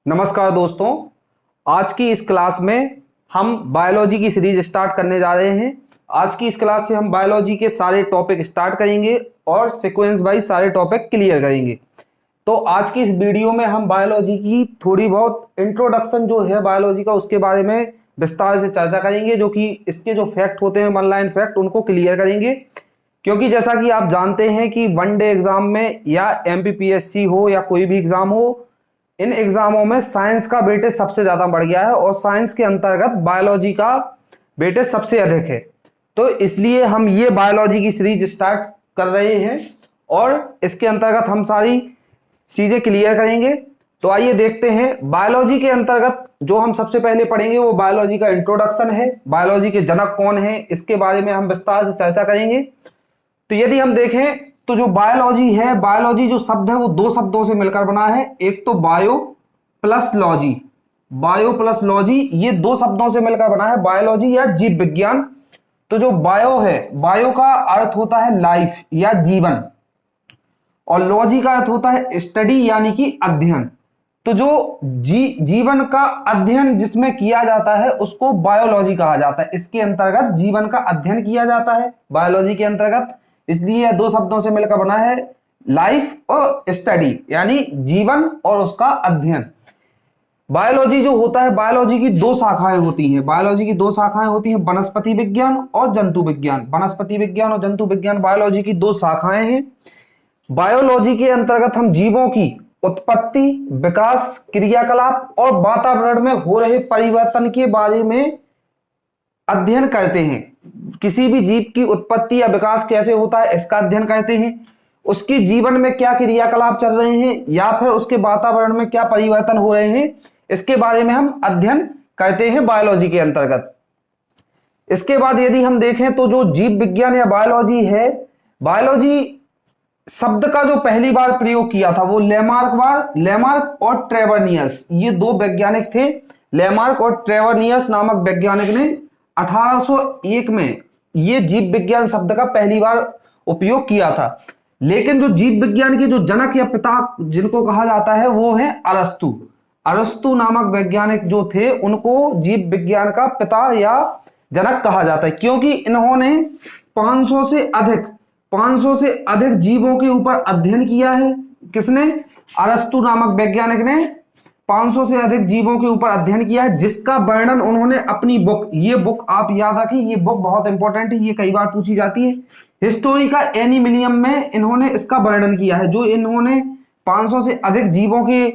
नमस्कार दोस्तों, आज की इस क्लास में हम बायोलॉजी की सीरीज स्टार्ट करने जा रहे हैं। आज की इस क्लास से हम बायोलॉजी के सारे टॉपिक स्टार्ट करेंगे और सीक्वेंस वाइज सारे टॉपिक क्लियर करेंगे। तो आज की इस वीडियो में हम बायोलॉजी की थोड़ी बहुत इंट्रोडक्शन जो है बायोलॉजी का उसके बारे में विस्तार से चर्चा करेंगे, जो कि इसके जो फैक्ट होते हैं वन लाइन फैक्ट उनको क्लियर करेंगे। क्योंकि जैसा कि आप जानते हैं कि वनडे एग्जाम में या एमपीपीएससी हो या कोई भी एग्जाम हो, इन एग्जामों में साइंस का वेटेज सबसे ज्यादा बढ़ गया है और साइंस के अंतर्गत बायोलॉजी का वेटेज सबसे अधिक है। तो इसलिए हम ये बायोलॉजी की सीरीज स्टार्ट कर रहे हैं और इसके अंतर्गत हम सारी चीजें क्लियर करेंगे। तो आइए देखते हैं। बायोलॉजी के अंतर्गत जो हम सबसे पहले पढ़ेंगे वो बायोलॉजी का इंट्रोडक्शन है। बायोलॉजी के जनक कौन है इसके बारे में हम विस्तार से चर्चा करेंगे। तो यदि हम देखें तो जो बायोलॉजी है, बायोलॉजी जो शब्द है वो दो शब्दों से मिलकर बना है। एक तो bio plus logy, bio plus logy, ये दो शब्दों से मिलकर बना है बायोलॉजी या जीव विज्ञान। तो जो बायो है, बायो का अर्थ होता है लाइफ या जीवन, और लॉजी का अर्थ होता है स्टडी यानी कि अध्ययन। तो जो जीवन का अध्ययन जिसमें किया जाता है उसको बायोलॉजी कहा जाता है। इसके अंतर्गत जीवन का अध्ययन किया जाता है बायोलॉजी के अंतर्गत, इसलिए यह दो शब्दों से मिलकर बना है, लाइफ और स्टडी यानी जीवन और उसका अध्ययन। बायोलॉजी जो होता है, बायोलॉजी की दो शाखाएं होती हैं। बायोलॉजी की दो शाखाएं होती हैं, वनस्पति विज्ञान और जंतु विज्ञान। वनस्पति विज्ञान और जंतु विज्ञान बायोलॉजी की दो शाखाएं हैं। बायोलॉजी के अंतर्गत हम जीवों की उत्पत्ति, विकास, क्रियाकलाप और वातावरण में हो रहे परिवर्तन के बारे में अध्ययन करते हैं। किसी भी जीव की उत्पत्ति या विकास कैसे होता है इसका अध्ययन करते हैं। उसके जीवन में क्या क्रियाकलाप चल रहे हैं या फिर उसके वातावरण में क्या परिवर्तन हो रहे हैं इसके बारे में हम अध्ययन करते हैं बायोलॉजी के अंतर्गत। इसके बाद यदि हम देखें तो जो जीव विज्ञान या बायोलॉजी है, बायोलॉजी शब्द का जो पहली बार प्रयोग किया था वो लेमार्क और ट्रेवरनियस, ये दो वैज्ञानिक थे। लेमार्क और ट्रेवरनियस नामक वैज्ञानिक ने 1801 में ये जीव विज्ञान शब्द का पहली बार उपयोग किया था। लेकिन जो जीव विज्ञान के जो जनक या पिता जिनको कहा जाता है वो है अरस्तु। अरस्तु नामक वैज्ञानिक जो थे उनको जीव विज्ञान का पिता या जनक कहा जाता है, क्योंकि इन्होंने 500 से अधिक जीवों के ऊपर अध्ययन किया है। किसने? अरस्तु नामक वैज्ञानिक ने 500 से अधिक जीवों के ऊपर अध्ययन किया है, जिसका वर्णन उन्होंने अपनी बुक, ये बुक आप याद रखें, ये बुक बहुत इंपॉर्टेंट है, ये कई बार पूछी जाती है, हिस्टोरिका एनिमिलियम में इन्होंने इसका वर्णन किया है। जो इन्होंने 500 से अधिक जीवों के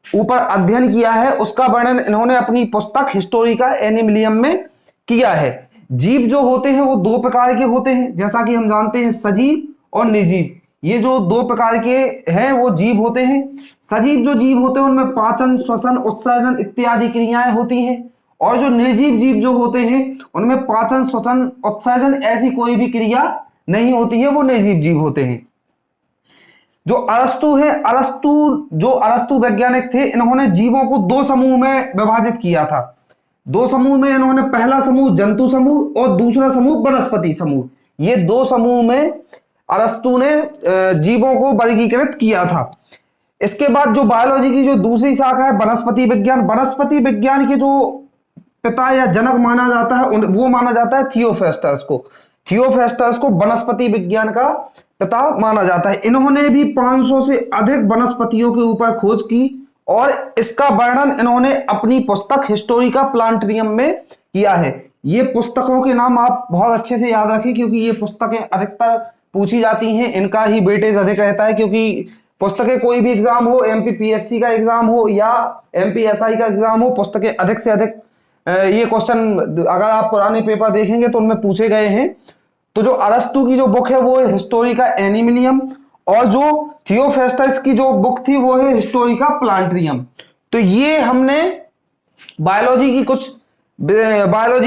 ऊपर अध्ययन किया है उसका वर्णन इन्होंने अपनी पुस्तक हिस्टोरिका एनिमिलियम में किया है। जीव जो होते हैं वो दो प्रकार के होते हैं, जैसा कि हम जानते हैं, सजीव और निर्जीव। ये जो दो प्रकार के हैं वो जीव होते हैं। सजीव जो जीव होते हैं उनमें पाचन, श्वसन, उत्सर्जन इत्यादि क्रियाएं होती हैं, और जो निर्जीव जीव जो होते हैं उनमें पाचन, श्वसन, उत्सर्जन ऐसी कोई भी क्रिया नहीं होती है, वो निर्जीव जीव होते हैं। जो अरस्तु है, अरस्तु वैज्ञानिक थे, इन्होंने जीवों को दो समूह में विभाजित किया था। दो समूह में इन्होंने पहला समूह जंतु समूह और दूसरा समूह वनस्पति समूह, ये दो समूह में अरस्तु ने जीवों को वर्गीकृत किया था। इसके बाद जो बायोलॉजी की जो दूसरी शाखा है वनस्पति विज्ञान, वनस्पति विज्ञान के जो पिता या जनक माना जाता है वो माना जाता है थियोफ्रेस्टस को। थियोफ्रेस्टस को वनस्पति विज्ञान का पिता माना जाता है। इन्होंने भी 500 से अधिक वनस्पतियों के ऊपर खोज की और इसका वर्णन इन्होंने अपनी पुस्तक हिस्टोरिका प्लांटेरियम में किया है। ये पुस्तकों के नाम आप बहुत अच्छे से याद रखें, क्योंकि ये पुस्तकें अधिकतर पूछी जाती हैं, इनका ही वेटेज अधिक रहता है। क्योंकि पुस्तकें कोई भी एग्जाम हो, एमपीपीएससी का एग्जाम हो या एमपीएसआई का एग्जाम हो, पुस्तकें अधिक से अधिक ये क्वेश्चन अगर आप पुराने पेपर देखेंगे तो उनमें पूछे गए हैं। तो जो अरस्तु की जो बुक है वो है हिस्टोरिका एनिमिलियम, और जो थियोफ्रेस्टस की जो बुक थी वो है हिस्टोरिका प्लांटेरियम। तो ये हमने बायोलॉजी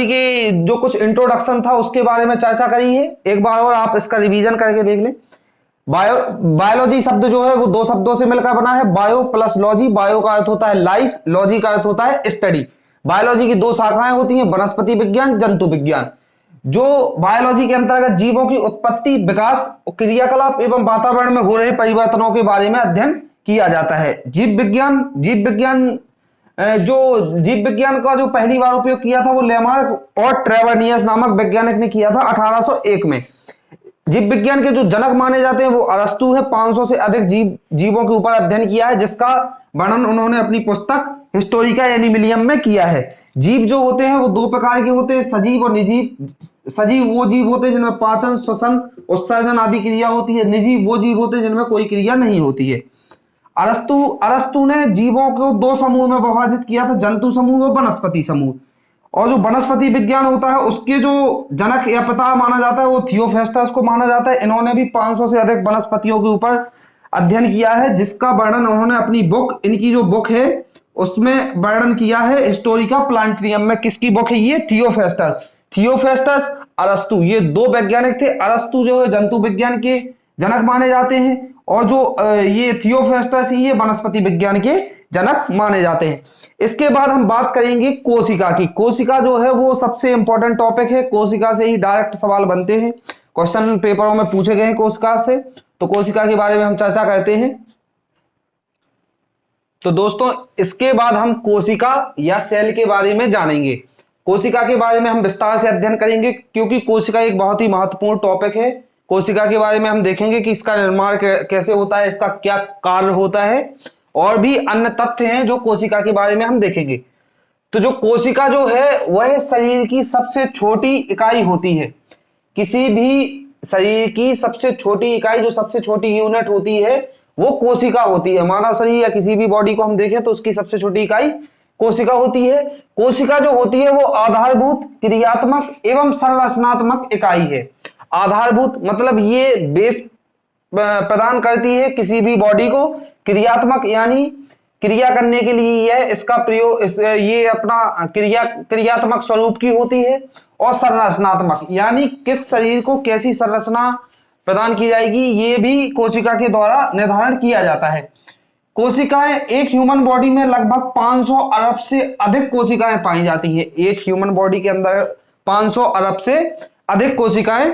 की जो कुछ इंट्रोडक्शन था उसके बारे में चर्चा करी है। एक बार और आप इसका रिवीजन करके देख लें। बायोलॉजी शब्द जो है वो दो शब्दों से मिलकर बना है, बायो प्लस लॉजी। बायो का अर्थ होता है लाइफ, लॉजी का अर्थ होता है स्टडी। बायोलॉजी की दो शाखाएं होती हैं, वनस्पति विज्ञान, जंतु विज्ञान। जो बायोलॉजी के अंतर्गत जीवों की उत्पत्ति, विकास, क्रियाकलाप एवं वातावरण में हो रहे परिवर्तनों के बारे में अध्ययन किया जाता है। जीव विज्ञान जो जीव विज्ञान का जो पहली बार उपयोग किया था वो लेमार्क और ट्रेवनियस नामक वैज्ञानिक ने किया था 1801 में। जीव विज्ञान के जो जनक माने जाते हैं वो अरस्तु है। 500 से अधिक जीवों के ऊपर अध्ययन किया है, जिसका वर्णन उन्होंने अपनी पुस्तक हिस्टोरिका एनिमिलियम में किया है। जीव जो होते हैं वो दो प्रकार के होते हैं, सजीव और निर्जीव। सजीव वो जीव होते हैं जिनमें पाचन, श्वसन, उत्सर्जन आदि क्रिया होती है। निर्जीव वो जीव होते हैं जिनमें कोई क्रिया नहीं होती है। अरस्तु ने जीवों को दो समूह में विभाजित किया था, जंतु समूह और वनस्पति समूह। और जो वनस्पति विज्ञान होता है उसके जो जनक या पिता माना जाता है वो थियोफेस्टस को माना जाता है। इन्होंने भी 500 से अधिक वनस्पतियों के ऊपर अध्ययन किया है, जिसका वर्णन उन्होंने अपनी बुक, इनकी जो बुक है उसमें वर्णन किया है हिस्टोरिका प्लांटेरियम में। किसकी बुक है ये? थियोफेस्टस, अरस्तु, ये दो वैज्ञानिक थे। अरस्तु जो है जंतु विज्ञान के जनक माने जाते हैं और जो ये थियोफेस्टस ही ये वनस्पति विज्ञान के जनक माने जाते हैं। इसके बाद हम बात करेंगे कोशिका की। कोशिका जो है वो सबसे इंपॉर्टेंट टॉपिक है। कोशिका से ही डायरेक्ट सवाल बनते हैं, क्वेश्चन पेपरों में पूछे गए हैं कोशिका से, तो कोशिका के बारे में हम चर्चा करते हैं। तो दोस्तों इसके बाद हम कोशिका या सेल के बारे में जानेंगे। कोशिका के बारे में हम विस्तार से अध्ययन करेंगे, क्योंकि कोशिका एक बहुत ही महत्वपूर्ण टॉपिक है। कोशिका के बारे में हम देखेंगे कि इसका निर्माण कैसे होता है, इसका क्या कार्य होता है, और भी अन्य तथ्य हैं जो कोशिका के बारे में हम देखेंगे। तो जो कोशिका जो है वह शरीर की सबसे छोटी इकाई होती है। किसी भी शरीर की सबसे छोटी इकाई, जो सबसे छोटी यूनिट होती है वो कोशिका होती है। मानव शरीर या किसी भी बॉडी को हम देखें तो उसकी सबसे छोटी इकाई कोशिका होती है। कोशिका जो होती है वो आधारभूत, क्रियात्मक एवं संरचनात्मक इकाई है। आधारभूत मतलब ये बेस प्रदान करती है किसी भी बॉडी को। क्रियात्मक यानी क्रिया करने के लिए यह इसका प्रयोग ये अपना क्रियात्मक स्वरूप की होती है। और संरचनात्मक यानी किस शरीर को कैसी संरचना प्रदान की जाएगी ये भी कोशिका के द्वारा निर्धारण किया जाता है। कोशिकाएं, एक ह्यूमन बॉडी में लगभग 500 अरब से अधिक कोशिकाएं पाई जाती हैं। एक ह्यूमन बॉडी के अंदर 500 अरब से अधिक कोशिकाएं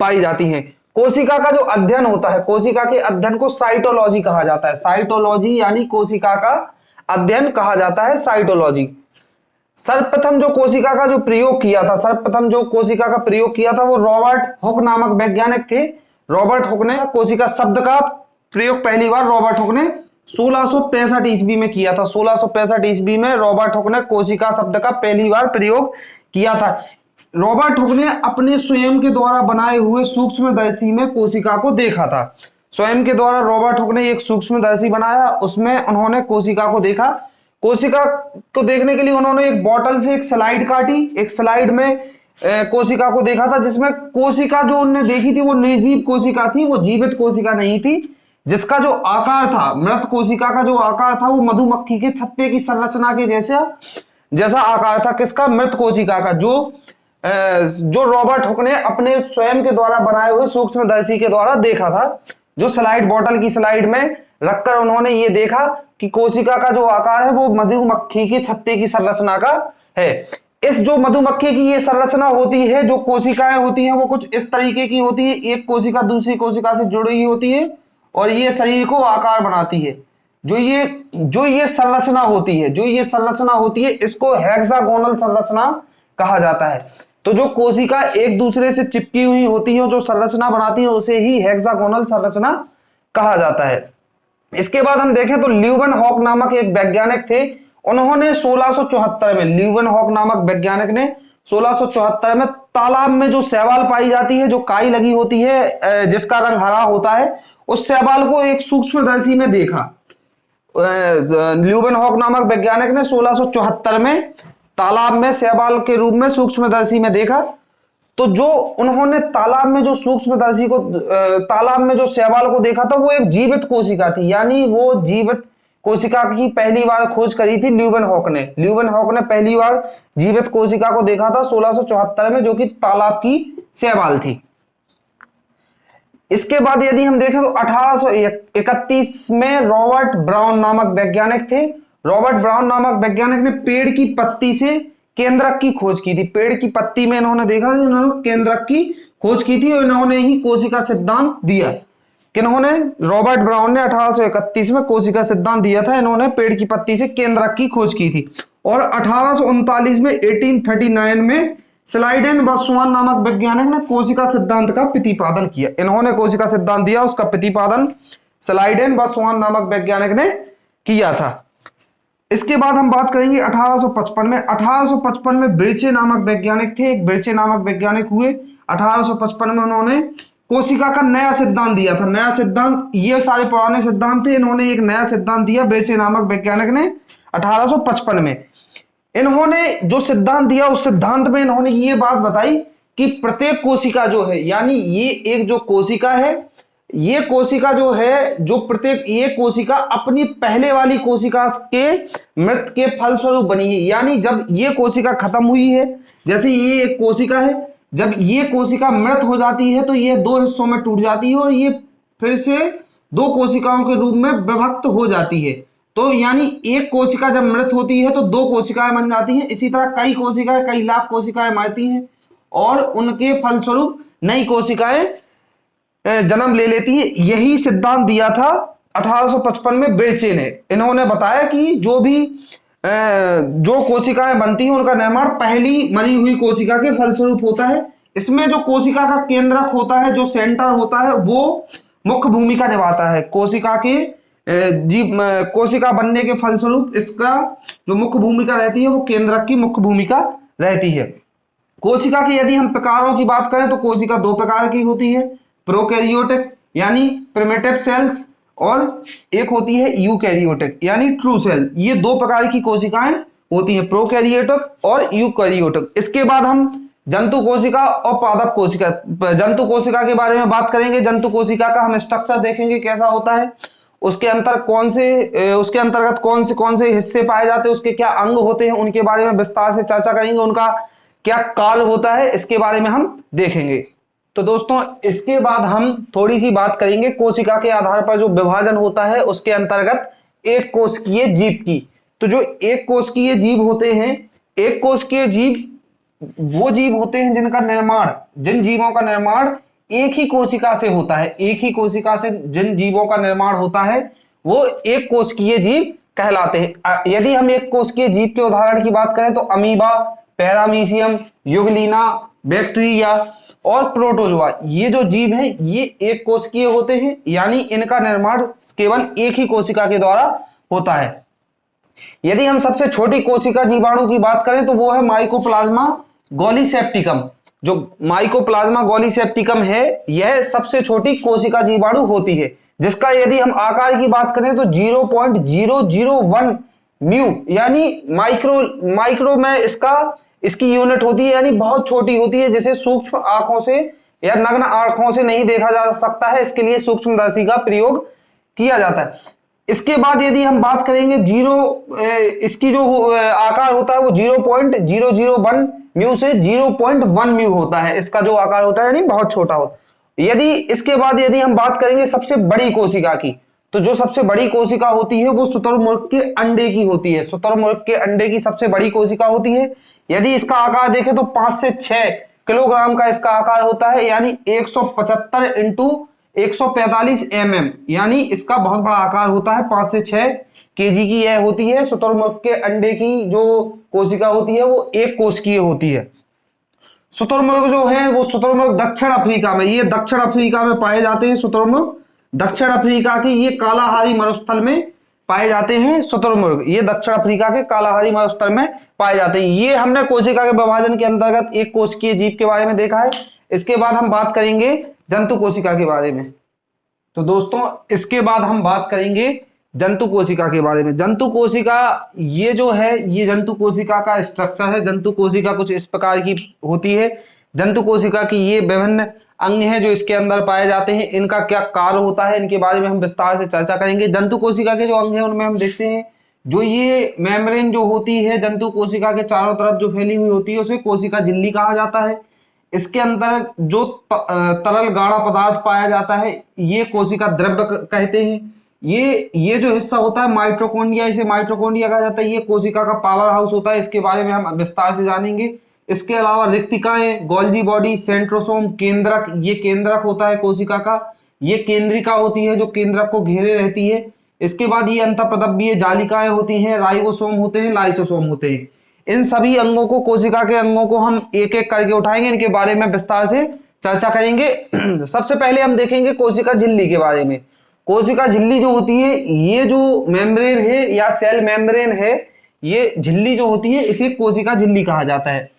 पाई जाती हैं। कोशिका का जो अध्ययन होता है, कोशिका के अध्ययन को साइटोलॉजी कहा जाता है। साइटोलॉजी यानी कोशिका का अध्ययन कहा जाता है, साइटोलॉजी। सर्वप्रथम जो कोशिका का जो प्रयोग किया था, सर्वप्रथम जो कोशिका का प्रयोग किया था वो रॉबर्ट हुक नामक वैज्ञानिक थे। रॉबर्ट हुक ने कोशिका शब्द का प्रयोग पहली बार रॉबर्ट हुक ने 1665 ईस्वी में किया था। 1665 ईस्वी में रॉबर्ट हुक ने कोशिका शब्द का पहली बार प्रयोग किया था। रॉबर्ट हुक ने अपने स्वयं के द्वारा बनाए हुए सूक्ष्मदर्शी में कोशिका को देखा था। स्वयं के द्वारा रॉबर्ट हुक ने एक सूक्ष्मदर्शी बनाया, उसमें उन्होंने कोशिका को देखा। कोशिका को देखने के लिए उन्होंने एक बोतल से एक स्लाइड काटी। एक स्लाइड में कोशिका को देखा था, जिसमें कोशिका जो उन्होंने देखी थी वो निर्जीव कोशिका थी, वो जीवित कोशिका नहीं थी। जिसका जो आकार था, मृत कोशिका का जो आकार था वो मधुमक्खी के छत्ते की संरचना के जैसा आकार था। किसका? मृत कोशिका का। जो रॉबर्ट हुक ने अपने स्वयं के द्वारा बनाए हुए सूक्ष्मदर्शी के द्वारा देखा था। जो स्लाइड, बोतल की स्लाइड में रखकर उन्होंने ये देखा कि कोशिका का जो आकार है वो मधुमक्खी के छत्ते की संरचना का है। इस जो मधुमक्खी की ये संरचना होती है, जो कोशिकाएं होती हैं वो कुछ इस तरीके की होती है। एक कोशिका दूसरी कोशिका से जुड़ी हुई होती है और ये शरीर को आकार बनाती है। जो ये संरचना होती है इसको हेक्सागोनल संरचना कहा जाता है। तो जो कोशिका एक दूसरे से चिपकी हुई होती है, जो संरचना बनाती है, उसे ही हेक्सागोनल संरचना कहा जाता है। इसके बाद हम देखें तो ल्यूवेनहॉक नामक एक वैज्ञानिक थे। उन्होंने 1674 में, ल्यूवेनहॉक नामक वैज्ञानिक ने 1674 में तालाब में जो शैवाल पाई जाती है, जो काई लगी होती है, जिसका रंग हरा होता है, उस शैवाल को एक सूक्ष्मदर्शी में देखा। ल्यूवेनहॉक नामक वैज्ञानिक ने 1674 में तालाब में शैवाल के रूप में सूक्ष्मदर्शी में देखा। तो जो उन्होंने तालाब में जो शैवाल को देखा था वो एक जीवित कोशिका थी। यानी वो जीवित कोशिका की पहली बार खोज करी थी ल्यूवेनहॉक ने पहली बार जीवित कोशिका को देखा था 1674 में, जो कि तालाब की शैवाल थी। इसके बाद यदि हम देखें तो 1831 में रॉबर्ट ब्राउन नामक वैज्ञानिक थे। रॉबर्ट ब्राउन नामक वैज्ञानिक ने पेड़ की पत्ती से केंद्रक की खोज की थी। पेड़ की पत्ती में इन्होंने देखा था, इन्होंने केंद्रक की खोज की थी और इन्होंने ही कोशिका सिद्धांत दिया। किन्होंने, रॉबर्ट ब्राउन ने 1831 में कोशिका सिद्धांत दिया था। इन्होंने पेड़ की पत्ती से केंद्रक की खोज की थी। और 1839 में 1839 में स्लाइडेन बसवान नामक वैज्ञानिक ने कोशिका सिद्धांत का प्रतिपादन किया। इन्होंने कोशिका सिद्धांत दिया, उसका प्रतिपादन स्लाइडेन बसवान नामक वैज्ञानिक ने किया था। इसके बाद हम बात करेंगे 1855 में। 1855 में बिर्चे नामक वैज्ञानिक थे, एक बिर्चे नामक वैज्ञानिक हुए। 1855 में उन्होंने कोशिका का नया सिद्धांत दिया था। नया सिद्धांत, ये सारे पुराने सिद्धांत थे, इन्होंने एक नया सिद्धांत दिया बिर्चे नामक वैज्ञानिक ने 1855 में। इन्होंने जो सिद्धांत दिया उस सिद्धांत में इन्होंने ये बात बताई कि प्रत्येक कोशिका जो है, यानी ये एक जो कोशिका है, ये कोशिका जो है, जो प्रत्येक ये कोशिका अपनी पहले वाली कोशिका के मृत के फलस्वरूप बनी है। यानी जब ये कोशिका खत्म हुई है, जैसे ये एक कोशिका है, जब ये कोशिका मृत हो जाती है तो ये दो हिस्सों में टूट जाती है और ये फिर से दो कोशिकाओं के रूप में विभक्त हो जाती है। तो यानी एक कोशिका जब मृत होती है तो दो कोशिकाएं बन जाती हैं। इसी तरह कई कोशिकाएं, कई लाख कोशिकाएं मरती हैं और उनके फलस्वरूप नई कोशिकाएं जन्म ले लेती है। यही सिद्धांत दिया था 1855 में बिर्चे ने। इन्होंने बताया कि जो कोशिकाएं बनती हैं उनका निर्माण पहली मरी हुई कोशिका के फलस्वरूप होता है। इसमें जो कोशिका का केंद्रक होता है, जो सेंटर होता है, वो मुख्य भूमिका निभाता है। कोशिका बनने के फलस्वरूप इसका जो मुख्य भूमिका रहती है वो केंद्रक की मुख्य भूमिका रहती है। कोशिका की यदि हम प्रकारों की बात करें तो कोशिका दो प्रकार की होती है, प्रोकैरियोटिक यानी प्रिमिटिव सेल्स, और एक होती है यूकैरियोटिक यानी ट्रू सेल। ये दो प्रकार की कोशिकाएं होती हैं, प्रोकैरियोटिक और यूकैरियोटिक। इसके बाद हम जंतु कोशिका और पादप कोशिका, जंतु कोशिका के बारे में बात करेंगे। जंतु कोशिका का हम स्ट्रक्चर देखेंगे कैसा होता है, उसके अंतर्गत कौन से हिस्से पाए जाते हैं, उसके क्या अंग होते हैं, उनके बारे में विस्तार से चर्चा करेंगे। उनका क्या काल होता है, इसके बारे में हम देखेंगे। तो दोस्तों, इसके बाद हम थोड़ी सी बात करेंगे कोशिका के आधार पर जो विभाजन होता है उसके अंतर्गत एक कोशिकीय जीव की। तो जो एक कोशिकीय जीव होते हैं, एक कोशिकीय जीव वो जीव होते हैं जिन जीवों का निर्माण एक ही कोशिका से होता है। एक ही कोशिका से जिन जीवों का निर्माण होता है वो एक कोशिकीय जीव कहलाते हैं। यदि हम एक कोशिकीय जीव के उदाहरण की बात करें तो अमीबा, पैरामीशियम, युगलीना, बैक्टीरिया और प्रोटोजोआ, ये जो जीव हैं ये एक कोशिकीय होते हैं, यानी इनका निर्माण केवल एक ही कोशिका के द्वारा होता है। यदि हम सबसे छोटी कोशिका जीवाणु की बात करें तो वो है माइकोप्लाज्मा गॉलीसेप्टिकम। जो माइकोप्लाज्मा गॉलीसेप्टिकम है यह सबसे छोटी कोशिका जीवाणु होती है, जिसका यदि हम आकार की बात करें तो 0.001 म्यू यानी माइक्रो में इसकी यूनिट होती है, यानी बहुत छोटी होती है, जिसे सूक्ष्म आंखों से या नग्न आंखों से नहीं देखा जा सकता है। इसके लिए सूक्ष्मदर्शी का प्रयोग किया जाता है। इसके बाद यदि हम बात करेंगे इसकी जो आकार होता है वो 0.001 म्यू से 0.1 म्यू होता है। इसका जो आकार होता है यानी बहुत छोटा होता है। इसके बाद यदि हम बात करेंगे सबसे बड़ी कोशिका की, तो जो सबसे बड़ी कोशिका होती है वो शुतुरमुर्ग के अंडे की होती है। शुतुरमुर्ग के अंडे की सबसे बड़ी कोशिका होती है। यदि इसका आकार देखें तो 5 से 6 किलोग्राम का इसका आकार होता है, यानी 175 इंटू 145 mm, यानी इसका बहुत बड़ा आकार होता है। 5 से 6 केजी की यह होती है। शुतुरमुर्ग के अंडे की जो कोशिका होती है वो एक कोशिकीय होती है। शुतुरमुर्ग जो है वो शुतुरमुर्ग दक्षिण अफ्रीका में, ये दक्षिण अफ्रीका में पाए जाते हैं। शुतुरमुर्ग दक्षिण अफ्रीका की ये कालाहारी मरुस्थल में पाए जाते हैं। शुतुरमुर्ग ये दक्षिण अफ्रीका के कालाहारी मरुस्थल में पाए जाते हैं। ये हमने कोशिका के विभाजन के अंतर्गत एक कोशिकीय जीव के बारे में देखा है। इसके बाद हम बात करेंगे जंतु कोशिका के बारे में। तो दोस्तों, इसके बाद हम बात करेंगे जंतु कोशिका के बारे में। जंतु कोशिका ये जो है ये जंतु कोशिका का स्ट्रक्चर है। जंतु कोशिका कुछ इस प्रकार की होती है। जंतु कोशिका की ये विभिन्न अंग हैं जो इसके अंदर पाए जाते हैं। इनका क्या कार्य होता है इनके बारे में हम विस्तार से चर्चा करेंगे। जंतु कोशिका के जो अंग हैं उनमें हम देखते हैं जो ये मेम्ब्रेन जो होती है जंतु कोशिका के चारों तरफ जो फैली हुई होती है उसे कोशिका झिल्ली कहा जाता है। इसके अंदर जो तरल गाढ़ा पदार्थ पाया जाता है ये कोशिका द्रव्य कहते हैं। ये जो हिस्सा होता है माइटोकॉन्ड्रिया, इसे माइटोकॉन्ड्रिया कहा जाता है। ये कोशिका का पावर हाउस होता है। इसके बारे में हम विस्तार से जानेंगे। इसके अलावा रिक्तिकाएं, गोल्जी बॉडी, सेंट्रोसोम, केंद्रक, ये केंद्रक होता है कोशिका का। ये केंद्रिका होती है जो केंद्रक को घेरे रहती है। इसके बाद ये अंतःप्रदव्य जालिकाएं होती हैं, राइबोसोम होते हैं, लाइसोसोम होते हैं। इन सभी अंगों को, कोशिका के अंगों को हम एक एक करके उठाएंगे, इनके बारे में विस्तार से चर्चा करेंगे। सबसे पहले हम देखेंगे कोशिका झिल्ली के बारे में। कोशिका झिल्ली जो होती है, ये जो मेम्ब्रेन है या सेल मेम्ब्रेन है, ये झिल्ली जो होती है इसे कोशिका झिल्ली कहा जाता है।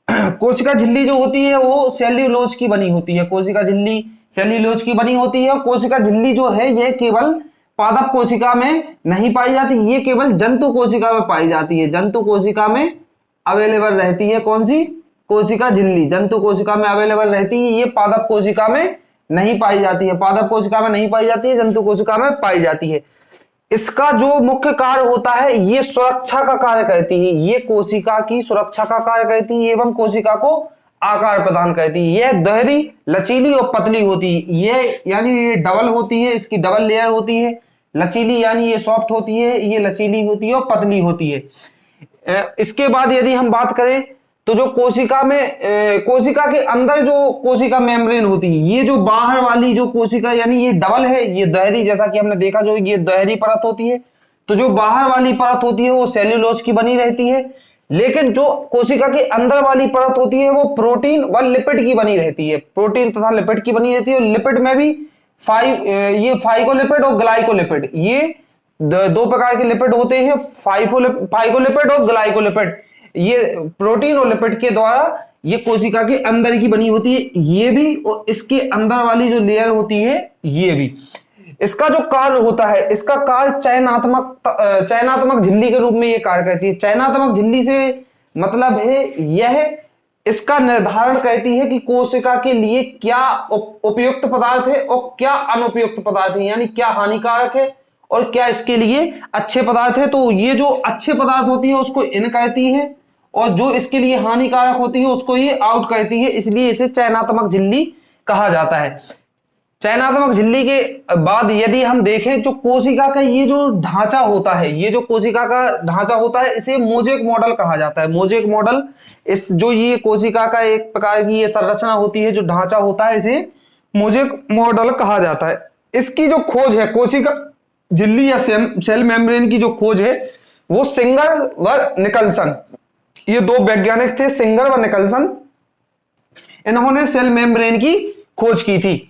कोशिका झिल्ली जो होती है वो सेल्यूलोज की बनी होती है। कोशिका झिल्ली सेल्यूलोज की बनी होती है। कोशिका झिल्ली जो है ये केवल पादप कोशिका में नहीं पाई जाती, ये केवल जंतु कोशिका में पाई जाती है। जंतु कोशिका में अवेलेबल रहती है। कौन सी कोशिका झिल्ली जंतु कोशिका में अवेलेबल रहती है, ये पादप कोशिका में नहीं पाई जाती है। पादप कोशिका में नहीं पाई जाती है, जंतु कोशिका में पाई जाती है। इसका जो मुख्य कार्य होता है, ये सुरक्षा का कार्य करती है। ये कोशिका की सुरक्षा का कार्य करती है एवं कोशिका को आकार प्रदान करती है। यह दोहरी, लचीली और पतली होती है। ये यानी ये डबल होती है, इसकी डबल लेयर होती है। लचीली यानी ये सॉफ्ट होती है, ये लचीली होती है और पतली होती है। इसके बाद यदि हम बात करें तो जो कोशिका में कोशिका के अंदर जो कोशिका मेम्ब्रेन होती है, ये जो बाहर वाली जो कोशिका यानी ये डबल है, ये दोहरी, जैसा कि हमने देखा जो ये दोहरी परत होती है। तो जो बाहर वाली परत होती है वो सेल्यूलोज की बनी रहती है, लेकिन जो कोशिका के अंदर वाली परत होती है वो प्रोटीन व लिपिड की बनी रहती है। प्रोटीन तथा लिपिड की बनी रहती है। और लिपिड में भी ये फाइकोलिपिड और ग्लाइकोलिपिड, ये दो प्रकार के लिपिड होते हैं, फाइकोलिपिड और ग्लाइकोलिपिड। ये प्रोटीन और लिपिड के द्वारा ये कोशिका के अंदर की बनी होती है, ये भी, और इसके अंदर वाली जो लेयर होती है ये भी। इसका जो कार्य होता है, इसका कार्य चयनात्मक झिल्ली के रूप में ये कार्य करती है। चयनात्मक झिल्ली से मतलब है यह इसका निर्धारण करती है कि कोशिका के लिए क्या उपयुक्त पदार्थ है और क्या अनुपयुक्त पदार्थ है, यानी क्या हानिकारक है और क्या इसके लिए अच्छे पदार्थ है। तो ये जो अच्छे पदार्थ होती है उसको इन कहती है और जो इसके लिए हानिकारक होती है उसको ये आउट करती है, इसलिए इसे चयनात्मक झिल्ली कहा जाता है। चयनात्मक झिल्ली के बाद यदि हम देखें जो कोशिका का ये जो ढांचा होता है, ये जो कोशिका का ढांचा होता है इसे मोजेक मॉडल कहा जाता है। मोजेक मॉडल, इस जो ये कोशिका का एक प्रकार की ये संरचना होती है, जो ढांचा होता है, इसे मोजेक मॉडल कहा जाता है। इसकी जो खोज है कोशिका झिल्ली या सेल मेम्ब्रेन की जो खोज है वो सिंगर व निकलसन, ये दो वैज्ञानिक थे, सिंगर व निकलसन, इन्होंने सेल मेम्ब्रेन की खोज की थी।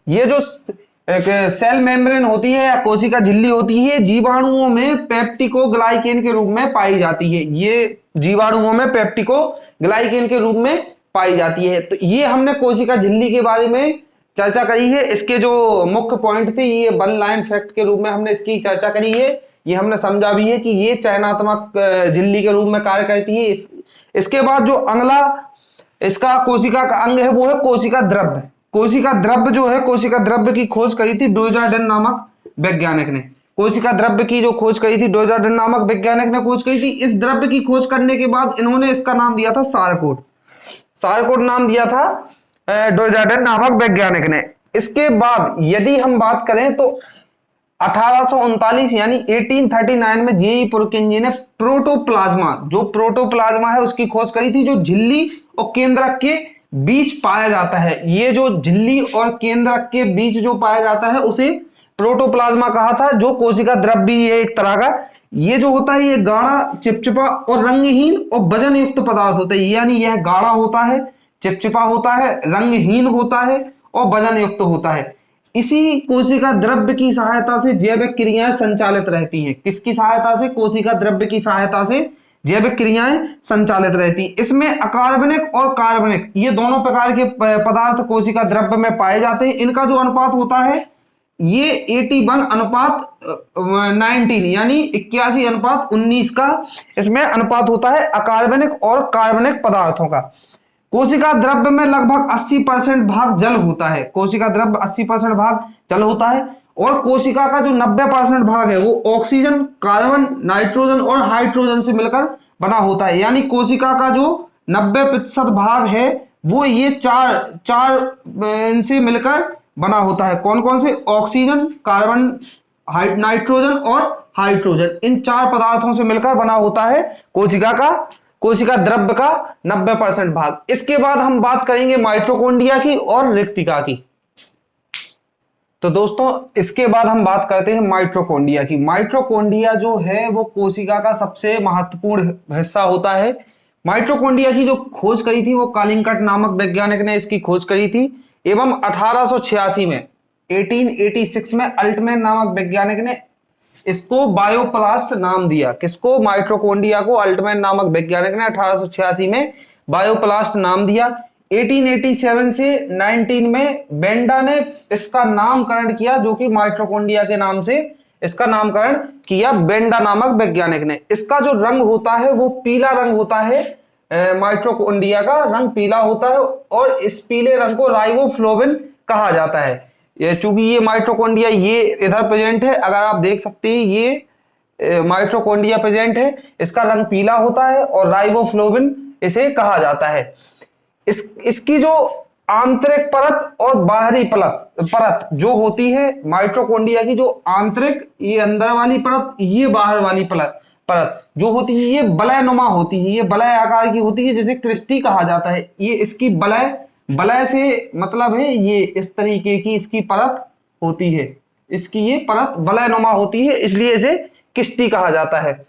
ये जो सेल मेम्ब्रेन होती है या कोशिका झिल्ली होती है, जीवाणुओं में पेप्टिकोग्लाइकेन के रूप में पाई जाती है। ये जीवाणुओं में पेप्टिकोग्लाइकेन के रूप में पाई जाती है। तो ये हमने कोशिका झिल्ली के बारे में चर्चा करी है। इसके जो मुख्य पॉइंट थे ये वन लाइन फैक्ट के रूप में हमने इसकी चर्चा करी है। ये हमने समझा भी है कि ये चयनात्मक झिल्ली के रूप में कार्य करती है। इसके बाद जो अगला इसका कोशिका का अंग है वो है कोशिका द्रव्य। कोशिका द्रव्य जो है, कोशिका द्रव्य की खोज करी थी डोजार्डेन नामक वैज्ञानिक ने। कोशिका द्रव्य की जो खोज करी थी डोजार्डेन नामक वैज्ञानिक ने खोज करी थी। इस द्रव्य की खोज करने के बाद इन्होंने इसका नाम दिया था सारकोड। सारकोड नाम दिया था डोजार्डेन नामक वैज्ञानिक ने। इसके बाद यदि हम बात करें तो 1839 यानी 1839 में जेई पुरकिंजी ने प्रोटोप्लाज्मा, जो प्रोटोप्लाज्मा है उसकी खोज करी थी, जो झिल्ली और केंद्रक के बीच पाया जाता है। ये जो झिल्ली और केंद्रक के बीच जो पाया जाता है उसे प्रोटोप्लाज्मा कहा था, जो कोशिका द्रव्य है एक तरह का। ये जो होता है ये गाढ़ा, चिपचिपा और रंगहीन और वजन युक्त पदार्थ होता है। यानी यह गाढ़ा होता है, चिपचिपा होता है, रंगहीन होता है और वजन युक्त होता है। इसी कोशिका द्रव्य की सहायता से जैविक क्रियाएं संचालित रहती हैं। किसकी सहायता से? कोशिका द्रव्य की सहायता से जैविक क्रियाएं संचालित रहती। इसमें अकार्बनिक और कार्बनिक ये दोनों प्रकार के पदार्थ कोशिका द्रव्य में पाए जाते हैं। इनका जो अनुपात होता है ये 81 अनुपात 19 यानी 81:19 का इसमें अनुपात होता है अकार्बनिक और कार्बनिक पदार्थों का। कोशिका द्रव्य में लगभग 80% भाग जल होता है। कोशिका द्रव्य 80% भाग जल होता है और कोशिका का जो 90% भाग है वो ऑक्सीजन, कार्बन, नाइट्रोजन और हाइड्रोजन से मिलकर बना होता है। यानी कोशिका का जो 90% भाग है वो ये चार इनसे मिलकर बना होता है। कौन कौन से? ऑक्सीजन, कार्बन, नाइट्रोजन और हाइड्रोजन। इन चार पदार्थों से मिलकर बना होता है कोशिका द्रव्य का 90% भाग। इसके बाद हम बात करेंगे माइटोकॉन्ड्रिया की और रिक्तिका की। तो दोस्तों इसके बाद हम बात करते हैं माइटोकॉन्ड्रिया की। माइटोकॉन्ड्रिया जो है वो कोशिका का सबसे महत्वपूर्ण हिस्सा होता है। माइटोकॉन्ड्रिया की जो खोज करी थी वो कालिंकट नामक वैज्ञानिक ने इसकी खोज करी थी, एवं 1886 में 1886 में अल्टमैन नामक वैज्ञानिक ने इसको बायोप्लास्ट नाम दिया। किसको? माइटोकॉन्ड्रिया को अल्टमैन नामक वैज्ञानिक ने 1886 में बायोप्लास्ट नाम दिया। 1887 से 19 में बेंडा ने इसका नामकरण किया, जो कि माइटोकॉन्ड्रिया के नाम से इसका नामकरण किया बेंडा नामक वैज्ञानिक ने। इसका जो रंग होता है वो पीला रंग होता है, माइटोकॉन्ड्रिया का रंग पीला होता है और इस पीले रंग को राइबोफ्लोविन कहा जाता है। चूंकि ये माइटोकॉन्ड्रिया ये इधर प्रेजेंट है, अगर आप देख सकते हैं ये माइटोकॉन्ड्रिया प्रेजेंट है, इसका रंग पीला होता है और राइबोफ्लोविन इसे कहा जाता है। इसकी जो आंतरिक परत और बाहरी परत जो होती है माइटोकॉन्ड्रिया की, जो आंतरिक ये अंदर वाली परत, ये बाहर वाली परत जो होती है ये वलयनुमा होती है, ये वलय आकार की होती है, जिसे क्रिस्टी कहा जाता है। ये इसकी वलय से मतलब है ये इस तरीके की इसकी परत होती है, इसकी ये परत वलयनुमा होती है, इसलिए इसे क्रिस्टी कहा जाता है।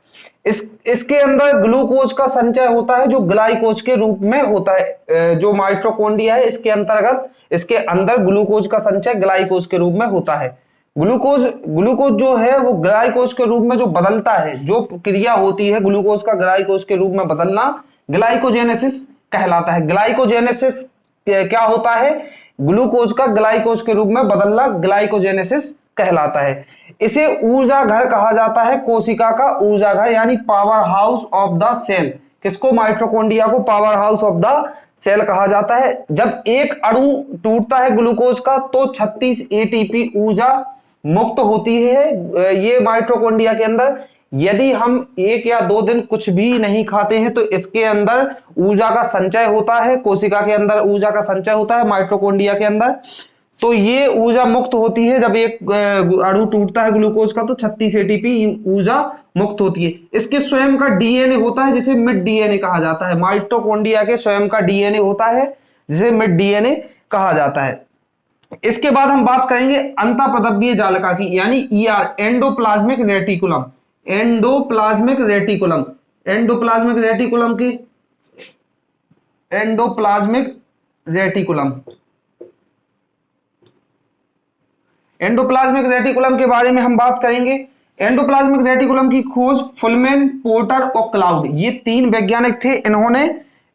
इसके अंदर ग्लूकोज का संचय होता है जो ग्लाइकोज के रूप में होता है। जो माइटोकॉन्ड्रिया है इसके अंतर्गत इसके अंदर ग्लूकोज का संचय ग्लाइकोज के रूप में होता है। ग्लूकोज जो है वो ग्लाइकोज के रूप में जो बदलता है, जो क्रिया होती है ग्लूकोज का ग्लाइकोज के रूप में बदलना, ग्लाइकोजेनेसिस कहलाता है। ग्लाइकोजेनेसिस क्या होता है? ग्लूकोज का ग्लाइकोज के रूप में बदलना ग्लाइकोजेनेसिस कहलाता है। इसे ऊर्जा घर कहा जाता है, कोशिका का ऊर्जा घर यानी power house of the cell. किसको? माइटोकॉन्ड्रिया को power house of the cell कहा जाता है। जब एक अणु टूटता है ग्लूकोज का तो 36 एटीपी ऊर्जा मुक्त होती है ये माइटोकॉन्ड्रिया के अंदर। यदि हम 1 या 2 दिन कुछ भी नहीं खाते हैं तो इसके अंदर ऊर्जा का संचय होता है, कोशिका के अंदर ऊर्जा का संचय होता है माइटोकॉन्ड्रिया के अंदर। तो ये ऊर्जा मुक्त होती है, जब एक अणु टूटता है ग्लूकोज का तो 36 एटीपी ऊर्जा मुक्त होती है। इसके स्वयं का डीएनए होता है जिसे मिड डीएनए कहा जाता है। माइटोकॉन्ड्रिया के स्वयं का डीएनए होता है जिसे मिड डीएनए कहा जाता है। इसके बाद हम बात करेंगे अंतःप्रद्रव्य जालिका की, यानी ER, endoplasmic reticulum. Endoplasmic reticulum, endoplasmic reticulum की एंडोप्लाज्मिक रेटिकुलम एंडोप्लाज्मिक रेटिकुलम के बारे में हम बात करेंगे। एंडोप्लाज्मिक रेटिकुलम की खोज फुलमैन, पोर्टर और क्लाउड, ये 3 वैज्ञानिक थे, इन्होंने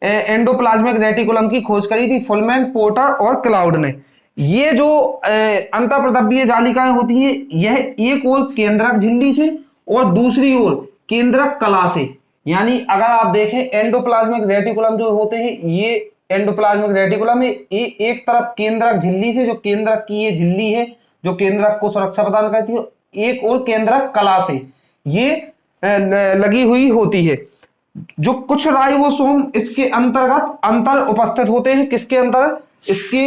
एंडोप्लाज्मिक रेटिकुलम की खोज करी थी, फुलमैन, पोर्टर और क्लाउड ने। ये जो अंतःप्रद्रव्य जालिकाएं होती है यह एक ओर केंद्रक झिल्ली से और दूसरी ओर केंद्रक कला से, यानी अगर आप देखें एंडोप्लाज्मिक रेटिकुलम जो होते हैं ये एंडोप्लाज्मिक रेटिकुलम है, एक तरफ केंद्रक झिल्ली से, जो केंद्रक की ये झिल्ली है जो केंद्रक को सुरक्षा प्रदान करती है, एक और केंद्रक कला से ये लगी हुई होती है। जो कुछ राइबोसोम इसके अंतर्गत अंतर उपस्थित होते हैं। किसके अंदर? इसके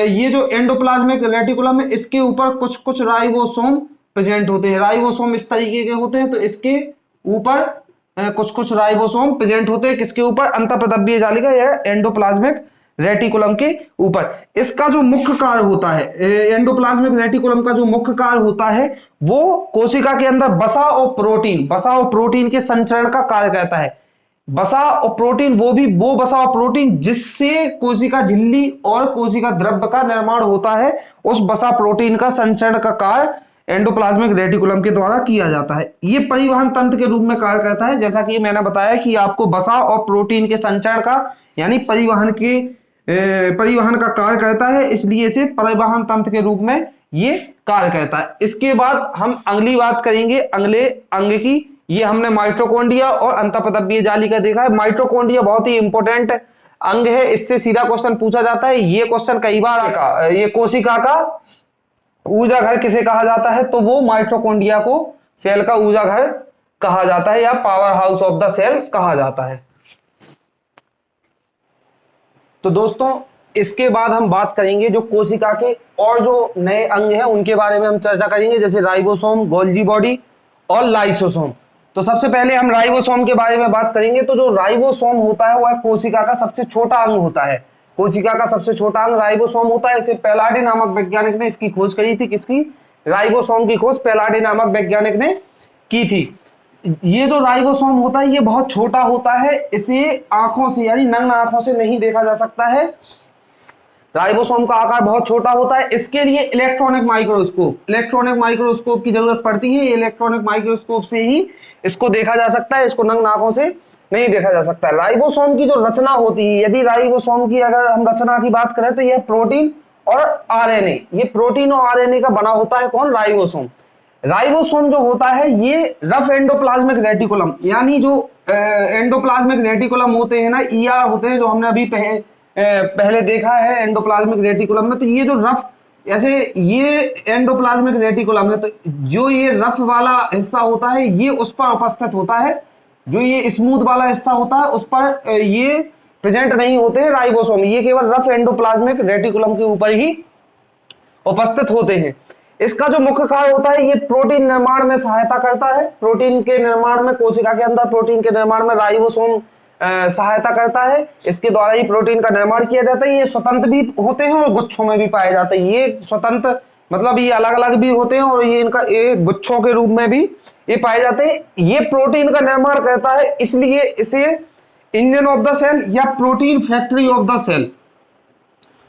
ये जो एंडोप्लाज्मिक रेटिकुलम है इसके ऊपर कुछ कुछ राइबोसोम प्रेजेंट होते हैं। राइबोसोम इस तरीके के होते हैं, तो इसके ऊपर कुछ कुछ राइबोसोम प्रेजेंट होते हैं। किसके ऊपर? अंतःप्रद्रव्य जालिका या एंडोप्लाज्मिक रेटिकुलम के ऊपर। इसका जो मुख्य कार्य होता है, एंडोप्लाज्मिक रेटिकुलम का जो मुख्य कार्य होता है वो कोशिका के अंदर वसा और प्रोटीन के संचरण का कार्य करता है। वसा और प्रोटीन, वो वसा और प्रोटीन जिससे कोशिका झिल्ली और कोशिका द्रव्य का निर्माण होता है, उस वसा प्रोटीन का संचरण का कार्य एंडोप्लाज्मिक रेटिकुलम के द्वारा किया जाता है। ये परिवहन तंत्र के रूप में कार्य करता है, जैसा कि मैंने बताया कि आपको वसा और प्रोटीन के संचरण का यानी परिवहन का कार्य करता है, इसलिए इसे परिवहन तंत्र के रूप में ये कार्य करता है। इसके बाद हम अगली बात करेंगे अगले अंग की। ये हमने माइटोकॉन्ड्रिया और अंतःप्रद्रव्य जालिका देखा है। माइटोकॉन्ड्रिया बहुत ही इंपॉर्टेंट अंग है, इससे सीधा क्वेश्चन पूछा जाता है। ये क्वेश्चन कई बार आता है, ये कोशिका का ऊर्जा घर किसे कहा जाता है? तो वो माइटोकॉन्ड्रिया को सेल का ऊर्जा घर कहा जाता है या power house of the cell कहा जाता है। तो दोस्तों इसके बाद हम बात करेंगे जो कोशिका के और जो नए अंग हैं उनके बारे में हम चर्चा करेंगे, जैसे राइबोसोम, गोल्जी बॉडी और लाइसोसोम। तो सबसे पहले हम राइबोसोम के बारे में बात करेंगे। तो जो राइबोसोम होता है वह कोशिका का सबसे छोटा अंग होता है। कोशिका का सबसे छोटा अंग राइबोसोम होता है। इसे पैलाडे नामक वैज्ञानिक ने इसकी खोज करी थी। किसकी? राइबोसोम की खोज पैलाडे नामक वैज्ञानिक ने की थी। ये जो राइबोसोम होता है ये बहुत छोटा होता है, इसे आंखों से यानी नग्न आंखों से नहीं देखा जा सकता है। राइबोसोम का आकार बहुत छोटा होता है, इसके लिए इलेक्ट्रॉनिक माइक्रोस्कोप की जरूरत पड़ती है। इलेक्ट्रॉनिक माइक्रोस्कोप से ही इसको देखा जा सकता है, इसको नग्न आंखों से नहीं देखा जा सकता। राइबोसोम की जो रचना होती है, यदि राइबोसोम की अगर हम रचना की बात करें तो यह प्रोटीन और आरएनए, ये प्रोटीन और आरएनए का बना होता है। कौन? राइबोसोम। राइबोसोम जो होता है ये रफ एंडोप्लाज्मिक रेटिकुलम, यानी जो एंडोप्लाज्मिक रेटिकुलम होते हैं ना, ईआर होते हैं, जो हमने अभी पहले देखा है एंडोप्लाज्मिक रेटिकुलम में, तो ये जो रफ ऐसे ये एंडोप्लाज्मिक रेटिकुलम है, तो जो ये रफ वाला हिस्सा होता है ये उस पर उपस्थित होता है, जो ये स्मूथ वाला हिस्सा होता है उस पर ये प्रेजेंट नहीं होते हैं राइबोसोम, ये केवल रफ एंडोप्लाज्मिक रेटिकुलम के ऊपर ही उपस्थित होते हैं। इसका जो मुख्य कार्य होता है ये प्रोटीन निर्माण में सहायता करता है। प्रोटीन के निर्माण में, कोशिका के अंदर प्रोटीन के निर्माण में राइबोसोम सहायता करता है। इसके द्वारा ही प्रोटीन का निर्माण किया जाता है। ये स्वतंत्र भी होते हैं और गुच्छों में भी पाए जाते हैं। ये स्वतंत्र मतलब ये अलग अलग भी होते हैं और ये इनका गुच्छों के रूप में भी ये पाए जाते हैं। ये प्रोटीन का निर्माण करता है, इसलिए इसे इंजन ऑफ द सेल या protein factory of the cell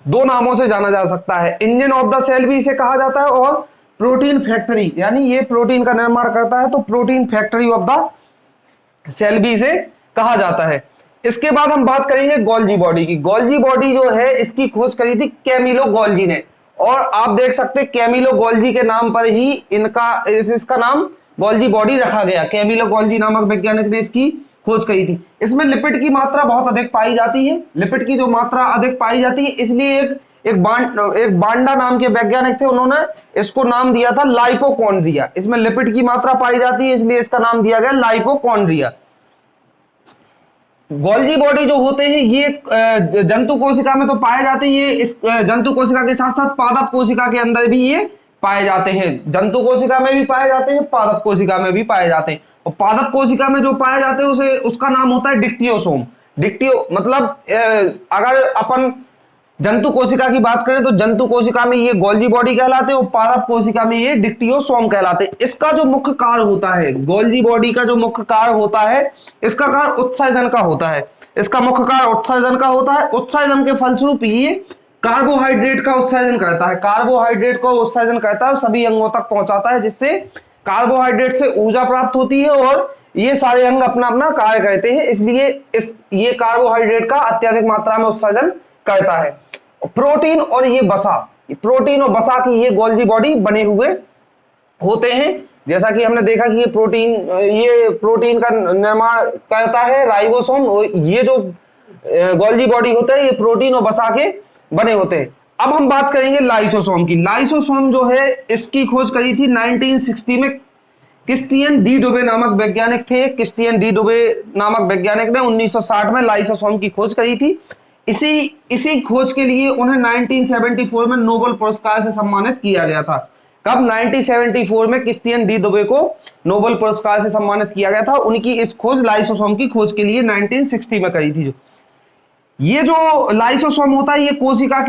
दो नामों से जाना जा सकता है। इंजन ऑफ द सेल भी इसे कहा जाता है और प्रोटीन फैक्ट्री, यानी ये प्रोटीन का निर्माण करता है तो protein factory of the cell भी इसे कहा जाता है। इसके बाद हम बात करेंगे गोल्जी बॉडी की। गोल्जी बॉडी जो है इसकी खोज करी थी कैमिलो गोल्जी ने, और आप देख सकते हैं कैमिलो गोल्जी के नाम पर ही इसका नाम गोल्जी बॉडी रखा गया। कैमिलो गोल्जी नामक वैज्ञानिक ने इसकी खोज करी थी। इसमें लिपिड की मात्रा बहुत अधिक पाई जाती है। लिपिड की जो मात्रा अधिक पाई जाती है, इसलिए एक बांडा नाम के वैज्ञानिक थे, उन्होंने इसको नाम दिया था लाइपोकॉन्ड्रिया। इसमें लिपिड की मात्रा पाई जाती है, इसलिए इसका नाम दिया गया लाइपोकॉन्ड्रिया। गोल्जी बॉडी जो होते हैं ये जंतु कोशिका में तो पाए जाते हैं। ये इस जंतु कोशिका के साथ साथ पादप कोशिका के अंदर भी ये पाए जाते हैं। जंतु कोशिका में भी पाए जाते हैं, पादप कोशिका में भी पाए जाते हैं। और पादप कोशिका में जो पाए जाते हैं उसका नाम होता है डिक्टियोसोम। डिक्टियो मतलब अगर अपन जंतु कोशिका की बात करें तो जंतु कोशिका में ये गोल्जी बॉडी कहलाते हैं और पादप कोशिका में ये डिक्टियोसोम कहलाते हैं। इसका जो मुख्य कार्य होता है, गोल्जी बॉडी का जो मुख्य कार्य होता है, इसका कार्य उत्सर्जन का होता है। इसका मुख्य कार्य उत्सर्जन का होता है। उत्सर्जन के फलस्वरूप ये कार्बोहाइड्रेट का उत्सर्जन करता है। कार्बोहाइड्रेट को उत्सर्जन करता है और सभी अंगों तक पहुंचाता है, जिससे कार्बोहाइड्रेट से ऊर्जा प्राप्त होती है और ये सारे अंग अपना अपना कार्य करते हैं। इसलिए ये कार्बोहाइड्रेट का अत्यधिक मात्रा में उत्सर्जन करता है। प्रोटीन और ये वसा, प्रोटीन और वसा की ये गोल्जी बॉडी बने हुए होते हैं। जैसा कि हमने देखा कि ये प्रोटीन का निर्माण करता है राइबोसोम। ये जो गोल्जी बॉडी होता है ये प्रोटीन और वसा के बने होते हैं। अब हम बात करेंगे लाइसोसोम की। लाइसोसोम जो है इसकी खोज करी थी 1960 में क्रिस्टियन डी डुबे नामक वैज्ञानिक थे। क्रिस्टियन डी डुबे नामक वैज्ञानिक ने 1960 में लाइसोसोम की खोज करी थी। इसी खोज के लिए उन्हें 1974 में नोबेल पुरस्कार से सम्मानित किया गया था। कब? 1974 में क्रिस्टियन डी दुबे को नोबेल पुरस्कार से सम्मानित किया गया था। उनकी इस खोज लाइसोसोम की खोज के लिए 1960 में करी थी। ये जो लाइसोसोम होता है ये कोशिका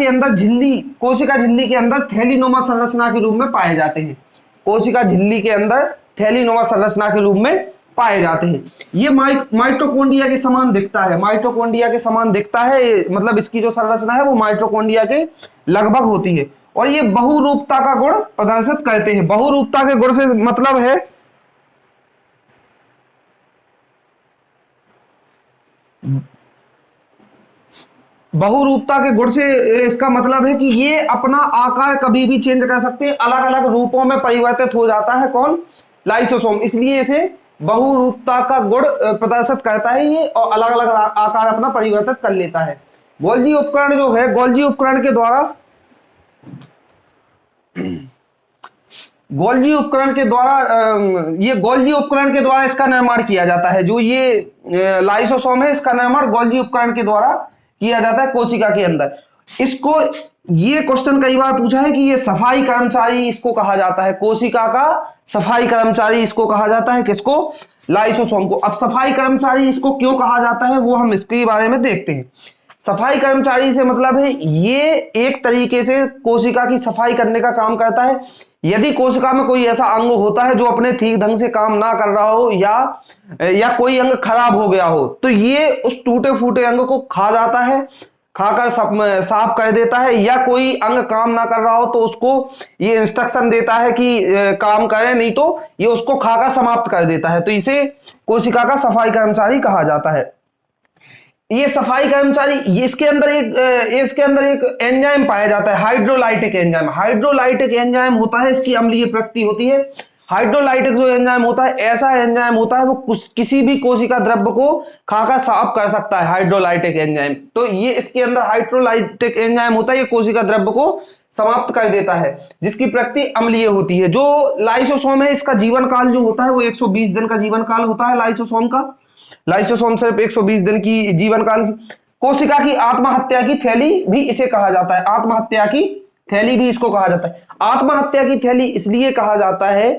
झिल्ली के अंदर थैलीनुमा संरचना के रूप में पाए जाते हैं। कोशिका झिल्ली के अंदर थैलीनुमा संरचना के रूप में पाए जाते हैं। ये माइटोकॉन्ड्रिया के समान दिखता है। माइटोकॉन्ड्रिया के समान दिखता है, मतलब इसकी जो संरचना है वो माइटोकॉन्ड्रिया के लगभग होती है। और ये बहुरूपता का गुण प्रदर्शित करते हैं। बहुरूपता के गुण से मतलब है बहुरूपता के गुण से इसका मतलब है कि ये अपना आकार कभी भी चेंज कर सकते हैं, अलग अलग रूपों में परिवर्तित हो जाता है। कौन? लाइसोसोम। इसलिए इसे बहुरूपता का गुण प्रदर्शित करता है ये, और अलग अलग आकार अपना परिवर्तित कर लेता है। गोल्जी उपकरण जो है, गोल्जी उपकरण के द्वारा इसका निर्माण किया जाता है। जो ये लाइसोसोम है इसका निर्माण गोल्जी उपकरण के द्वारा किया जाता है कोशिका के अंदर। इसको ये क्वेश्चन कई बार पूछा है कि ये सफाई कर्मचारी इसको कहा जाता है। कोशिका का सफाई कर्मचारी इसको कहा जाता है। किसको? लाइसोसोम को। अब सफाई कर्मचारी इसको क्यों कहा जाता है वो हम इसके बारे में देखते हैं। सफाई कर्मचारी से मतलब है ये एक तरीके से कोशिका की सफाई करने का काम करता है। यदि कोशिका में कोई ऐसा अंग होता है जो अपने ठीक ढंग से काम ना कर रहा हो या कोई अंग खराब हो गया हो, तो ये उस टूटे फूटे अंग को खा जाता है, खाकर साफ कर देता है। या कोई अंग काम ना कर रहा हो तो उसको ये इंस्ट्रक्शन देता है कि काम करे, नहीं तो ये उसको खाकर समाप्त कर देता है। तो इसे कोशिका का सफाई कर्मचारी कहा जाता है। ये सफाई कर्मचारी इसके अंदर एक एंजाइम पाया जाता है, हाइड्रोलाइटिक एंजाइम। हाइड्रोलाइटिक एंजाइम होता है, इसकी अम्लीय प्रकृति होती है। हाइड्रोलाइटिक जो एंजाइम होता है, ऐसा एंजाइम होता है वो किसी भी कोशिका द्रव्य को खाकर साफ कर सकता है, हाइड्रोलाइटिक एंजाइम। तो ये इसके अंदर हाइड्रोलाइटिक एंजाइम होता है, ये कोशिका द्रव्य को समाप्त कर देता है, जिसकी प्रकृति अम्लीय होती है। जो लाइसोसोम है, इसका जीवन काल जो होता है वो 120 दिन का जीवन काल होता है लाइसोसोम का। लाइसोसोम सिर्फ 120 दिन की जीवन काल। कोशिका की आत्महत्या की थैली भी इसे कहा जाता है, आत्महत्या की थैली भी इसको कहा जाता है। आत्महत्या की थैली इसलिए कहा जाता है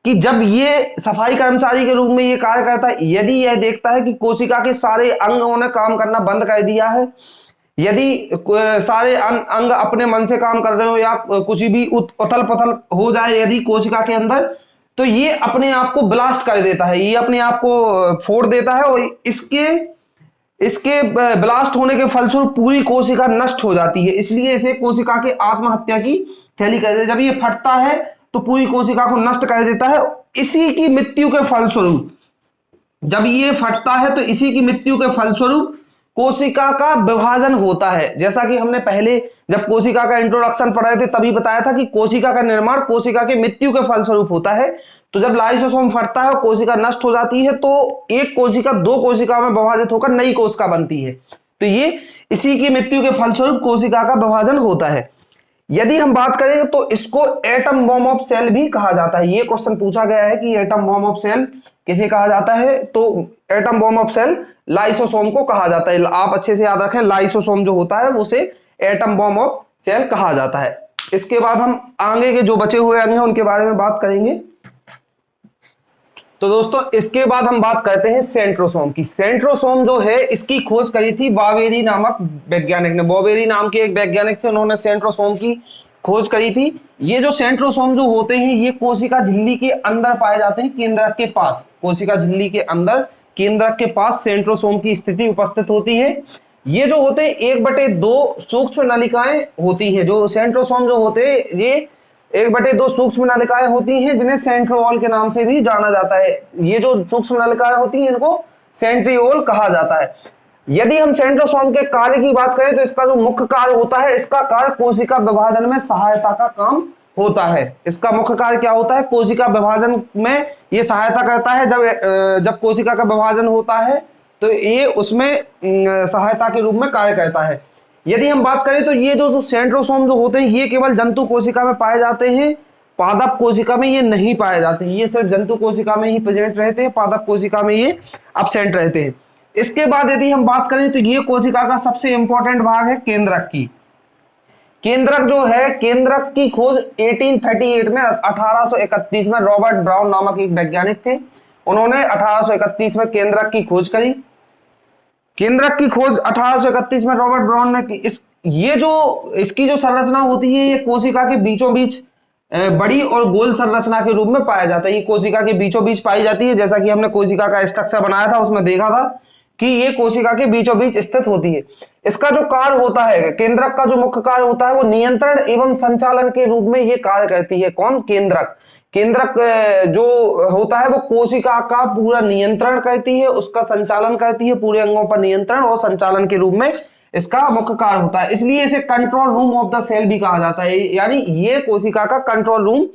कि जब ये सफाई कर्मचारी के रूप में ये कार्य करता है, यदि यह देखता है कि कोशिका के सारे अंगों ने काम करना बंद कर दिया है, यदि सारे अंग अपने मन से काम कर रहे हो या कुछ भी उथल पुथल हो जाए यदि कोशिका के अंदर, तो ये अपने आप को ब्लास्ट कर देता है, ये अपने आप को फोड़ देता है और इसके ब्लास्ट होने के फलस्वरूप पूरी कोशिका नष्ट हो जाती है। इसलिए इसे कोशिका के आत्महत्या की थैली कहते हैं। जब ये फटता है तो पूरी कोशिका को नष्ट कर देता है। इसी की मृत्यु के फलस्वरूप, जब ये फटता है तो इसी की मृत्यु के फलस्वरूप कोशिका का विभाजन होता है। जैसा कि हमने पहले जब कोशिका का इंट्रोडक्शन पढ़ रहे थे तभी बताया था कि कोशिका का निर्माण कोशिका के मृत्यु के फलस्वरूप होता है। तो जब लाइसोसोम फटता है और कोशिका नष्ट हो जाती है तो एक कोशिका दो कोशिका में विभाजित होकर नई कोशिका बनती है। तो ये इसी की मृत्यु के फलस्वरूप कोशिका का विभाजन होता है। यदि हम बात करें तो इसको एटम बॉम्ब ऑफ सेल भी कहा जाता है। ये क्वेश्चन पूछा गया है कि एटम बॉम्ब ऑफ सेल किसे कहा जाता है, तो atom bomb of cell lysosome को कहा जाता है। आप अच्छे से याद रखें, लाइसोसोम जो होता है उसे एटम बॉम्ब ऑफ सेल कहा जाता है। इसके बाद हम आगे के जो बचे हुए अंग हैं उनके बारे में बात करेंगे। तो दोस्तों इसके बाद हम बात करते हैं सेंट्रोसोम की। सेंट्रोसोम जो है इसकी खोज करी थी बावेरी नामक वैज्ञानिक ने। बावेरी नाम के एक वैज्ञानिक थे, उन्होंने सेंट्रोसोम की खोज करी थी। ये जो सेंट्रोसोम जो होते हैं ये कोशिका झिल्ली के अंदर पाए जाते हैं, केंद्रक के पास। कोशिका झिल्ली के अंदर केंद्रक के पास सेंट्रोसोम की स्थिति उपस्थित होती है। ये जो होते हैं 1/2 सूक्ष्म नलिकाएं होती हैं। जो सेंट्रोसोम जो होते हैं ये 1/2 सूक्ष्म नलिकाएं होती हैं, जिन्हें सेंट्रिओल के नाम से भी जाना जाता है। ये जो सूक्ष्म नलिकाएं होती हैं इनको सेंट्रिओल कहा जाता है। यदि हम सेंट्रोसोम के कार्य की बात करें तो इसका जो मुख्य कार्य होता है, इसका कार्य कोशिका विभाजन में सहायता का काम होता है। इसका मुख्य कार्य क्या होता है, कोशिका विभाजन में ये सहायता करता है। जब कोशिका का विभाजन होता है तो ये उसमें सहायता के रूप में कार्य करता है। यदि हम बात करें तो ये जो सेंट्रोसोम जो होते हैं ये केवल जंतु कोशिका में पाए जाते हैं, पादप कोशिका में ये नहीं पाए जाते हैं। ये सिर्फ जंतु कोशिका में ही प्रेजेंट रहते हैं, पादप कोशिका में ये एब्सेंट रहते हैं। इसके बाद यदि हम बात करें तो ये कोशिका का सबसे इंपॉर्टेंट भाग है केंद्रक की। केंद्रक जो है, केंद्रक की खोज 1838 में 1831 में रॉबर्ट ब्राउन नामक एक वैज्ञानिक थे, उन्होंने 1831 में केंद्रक की खोज करी। केंद्रक की खोज 1831 में रॉबर्ट ब्राउन ने की। इसकी जो संरचना होती है ये कोशिका के बीचों बीच बड़ी और गोल संरचना के रूप में पाया जाता है। ये कोशिका के बीचों बीच पाई जाती है। जैसा कि हमने कोशिका का स्ट्रक्चर बनाया था उसमें देखा था कि ये कोशिका के बीचों बीच स्थित होती है। इसका जो कार्य होता है, केंद्रक का जो मुख्य कार्य होता है वो नियंत्रण एवं संचालन के रूप में ये कार्य करती है। कौन? केंद्रक। केंद्रक जो होता है वो कोशिका का पूरा नियंत्रण करती है, उसका संचालन करती है, पूरे अंगों पर नियंत्रण और संचालन के रूप में इसका मुख्य कार्य होता है। इसलिए इसे control room of the cell भी कहा जाता है, यानी ये कोशिका का कंट्रोल रूम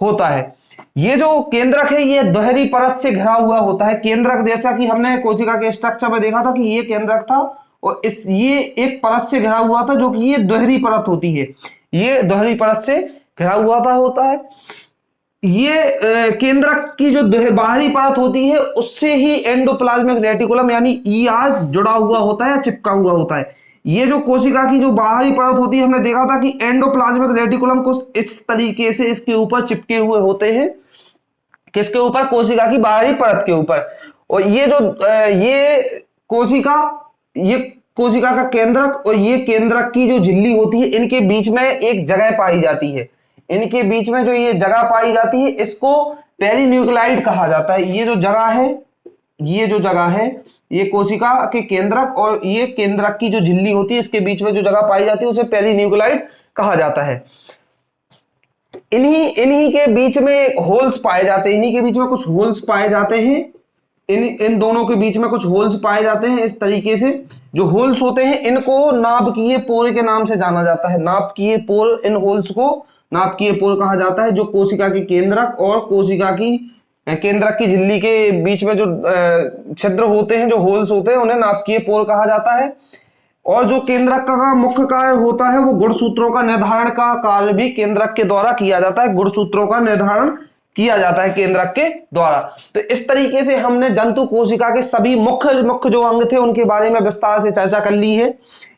होता है। ये जो केंद्रक है ये दोहरी परत से घिरा हुआ होता है। केंद्रक जैसा कि हमने कोशिका के स्ट्रक्चर में देखा था कि ये केंद्रक था और ये एक परत से घिरा हुआ था जो कि ये दोहरी परत होती है। ये दोहरी परत से घिरा हुआ होता है। ये केंद्रक की जो बाहरी परत होती है उससे ही एंडोप्लाज्मिक रेटिकुलम यानी ER जुड़ा हुआ होता है, चिपका हुआ होता है। ये जो कोशिका की जो बाहरी परत होती है, हमने देखा था कि एंडोप्लाज्मिक रेटिकुलम को इस तरीके से इसके ऊपर चिपके हुए होते हैं। किसके ऊपर? कोशिका की बाहरी परत के ऊपर। और ये जो ये कोशिका ये कोशिका का केंद्रक और ये केंद्रक की जो झिल्ली होती है, इनके बीच में एक जगह पाई जाती है। इनके बीच में जो ये जगह पाई जाती है इसको पेरिन्यूक्लियाइड कहा जाता है। ये जो जगह है, ये जो जगह है, ये कोशिका के केंद्रक और ये केंद्रक की जो झिल्ली होती है इसके बीच में जो जगह पाई जाती है उसे पेरिन्यूक्लियाइड कहा जाता है। इन्हीं के बीच में होल्स पाए जाते हैं, इन्हीं के बीच में कुछ होल्स पाए जाते हैं। इन दोनों के बीच में कुछ होल्स पाए जाते हैं। इस तरीके से जो होल्स होते हैं इनको नाभिकीय पोर के नाम से जाना जाता है। नाभिकीय पोर, इन होल्स को नाभिकीय पोर कहा जाता है। जो कोशिका के केंद्रक और कोशिका की केंद्रक की झिल्ली के बीच में जो छिद्र होते हैं, जो होल्स होते हैं, उन्हें नाभिकीय पोर कहा जाता है। और जो केंद्रक का मुख्य कार्य होता है वो गुणसूत्रों का निर्धारण का कार्य भी केंद्रक के द्वारा किया जाता है। गुणसूत्रों का निर्धारण किया जाता है केंद्रक के द्वारा। तो इस तरीके से हमने जंतु कोशिका के सभी मुख्य जो अंग थे उनके बारे में विस्तार से चर्चा कर ली है।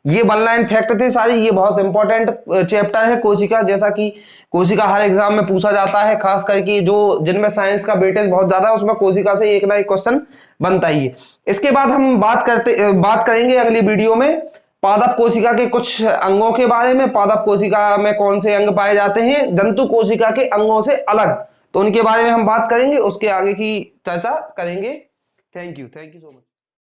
ये वन लाइन फैक्ट थे सारी। ये बहुत इंपॉर्टेंट चैप्टर है कोशिका, जैसा कि कोशिका हर एग्जाम में पूछा जाता है, खास करके जो जिनमें साइंस का वेटेज बहुत ज्यादा है उसमें कोशिका से एक ना एक क्वेश्चन बनता ही है। इसके बाद हम बात करेंगे अगली वीडियो में पादप कोशिका के कुछ अंगों के बारे में। पादप कोशिका में कौन से अंग पाए जाते हैं जंतु कोशिका के अंगों से अलग, तो उनके बारे में हम बात करेंगे, उसके आगे की चर्चा करेंगे। Thank you so much.